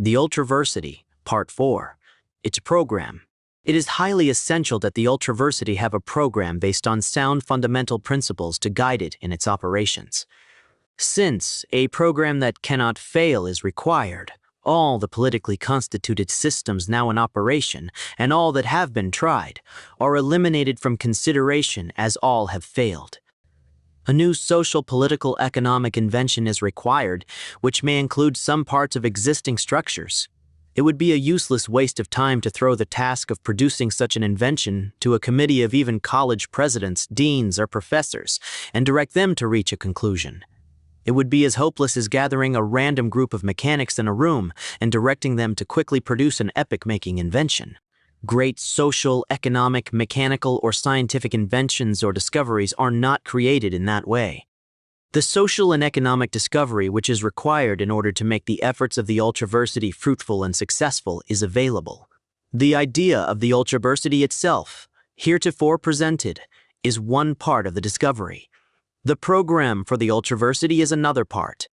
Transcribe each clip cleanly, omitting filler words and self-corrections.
The Ultraversity, Part 4. Its program. It is highly essential that the Ultraversity have a program based on sound fundamental principles to guide it in its operations. Since a program that cannot fail is required, all the politically constituted systems now in operation, and all that have been tried, are eliminated from consideration as all have failed. A new social, political, economic invention is required, which may include some parts of existing structures. It would be a useless waste of time to throw the task of producing such an invention to a committee of even college presidents, deans, or professors, and direct them to reach a conclusion. It would be as hopeless as gathering a random group of mechanics in a room and directing them to quickly produce an epoch-making invention. Great social, economic, mechanical, or scientific inventions or discoveries are not created in that way. The social and economic discovery which is required in order to make the efforts of the Ultraversity fruitful and successful is available. The idea of the Ultraversity itself, heretofore presented, is one part of the discovery. The program for the Ultraversity is another part.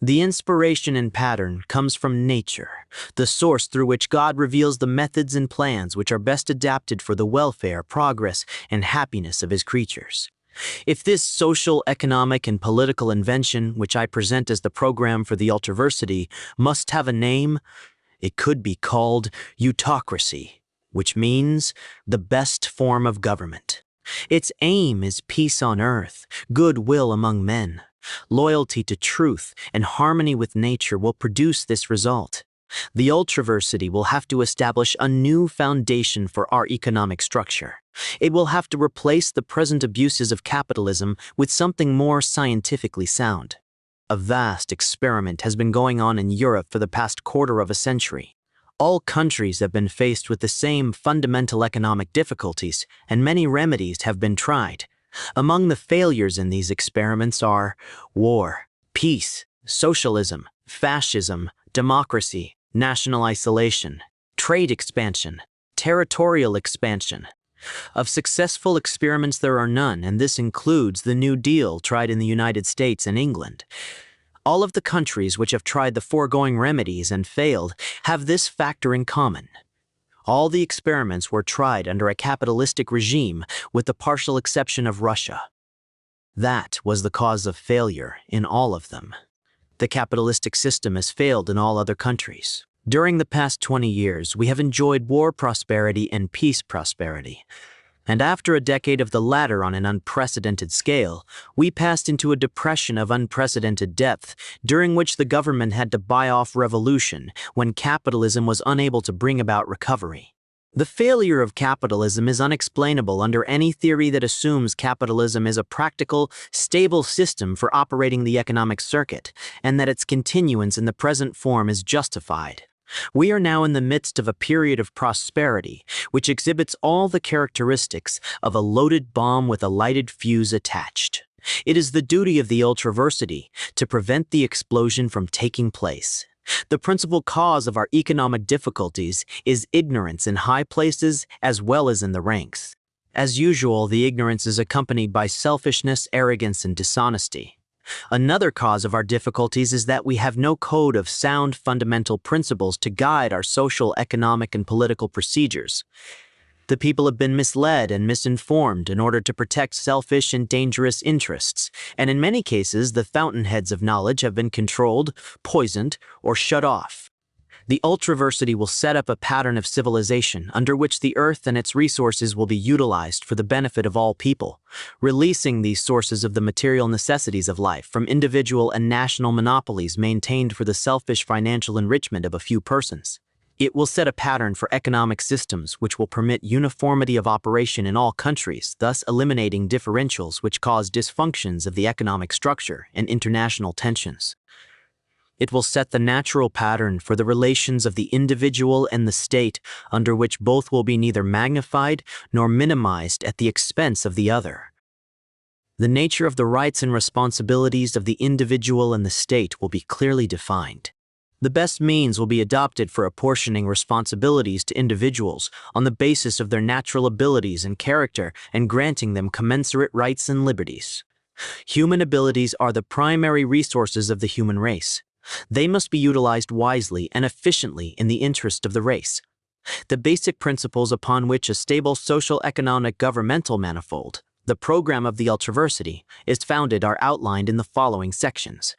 The inspiration and pattern comes from nature, the source through which God reveals the methods and plans which are best adapted for the welfare, progress, and happiness of His creatures. If this social, economic, and political invention, which I present as the program for the Ultraversity, must have a name, it could be called Eutocracy, which means the best form of government. Its aim is peace on earth, goodwill among men. Loyalty to truth and harmony with nature will produce this result. The Ultraversity will have to establish a new foundation for our economic structure. It will have to replace the present abuses of capitalism with something more scientifically sound. A vast experiment has been going on in Europe for the past quarter of a century. All countries have been faced with the same fundamental economic difficulties, and many remedies have been tried. Among the failures in these experiments are war, peace, socialism, fascism, democracy, national isolation, trade expansion, territorial expansion. Of successful experiments there are none, and this includes the New Deal tried in the United States and England. All of the countries which have tried the foregoing remedies and failed have this factor in common. All the experiments were tried under a capitalistic regime, with the partial exception of Russia. That was the cause of failure in all of them. The capitalistic system has failed in all other countries. During the past 20 years, we have enjoyed war prosperity and peace prosperity. And after a decade of the latter on an unprecedented scale, we passed into a depression of unprecedented depth, during which the government had to buy off revolution when capitalism was unable to bring about recovery. The failure of capitalism is unexplainable under any theory that assumes capitalism is a practical, stable system for operating the economic circuit, and that its continuance in the present form is justified. We are now in the midst of a period of prosperity, which exhibits all the characteristics of a loaded bomb with a lighted fuse attached. It is the duty of the Ultraversity to prevent the explosion from taking place. The principal cause of our economic difficulties is ignorance in high places as well as in the ranks. As usual, the ignorance is accompanied by selfishness, arrogance, and dishonesty. Another cause of our difficulties is that we have no code of sound fundamental principles to guide our social, economic, and political procedures. The people have been misled and misinformed in order to protect selfish and dangerous interests, and in many cases the fountainheads of knowledge have been controlled, poisoned, or shut off. The Ultraversity will set up a pattern of civilization under which the earth and its resources will be utilized for the benefit of all people, releasing these sources of the material necessities of life from individual and national monopolies maintained for the selfish financial enrichment of a few persons. It will set a pattern for economic systems which will permit uniformity of operation in all countries, thus eliminating differentials which cause dysfunctions of the economic structure and international tensions. It will set the natural pattern for the relations of the individual and the state, under which both will be neither magnified nor minimized at the expense of the other. The nature of the rights and responsibilities of the individual and the state will be clearly defined. The best means will be adopted for apportioning responsibilities to individuals on the basis of their natural abilities and character and granting them commensurate rights and liberties. Human abilities are the primary resources of the human race. They must be utilized wisely and efficiently in the interest of the race. The basic principles upon which a stable social, economic, governmental manifold, the program of the Ultraversity, is founded are outlined in the following sections.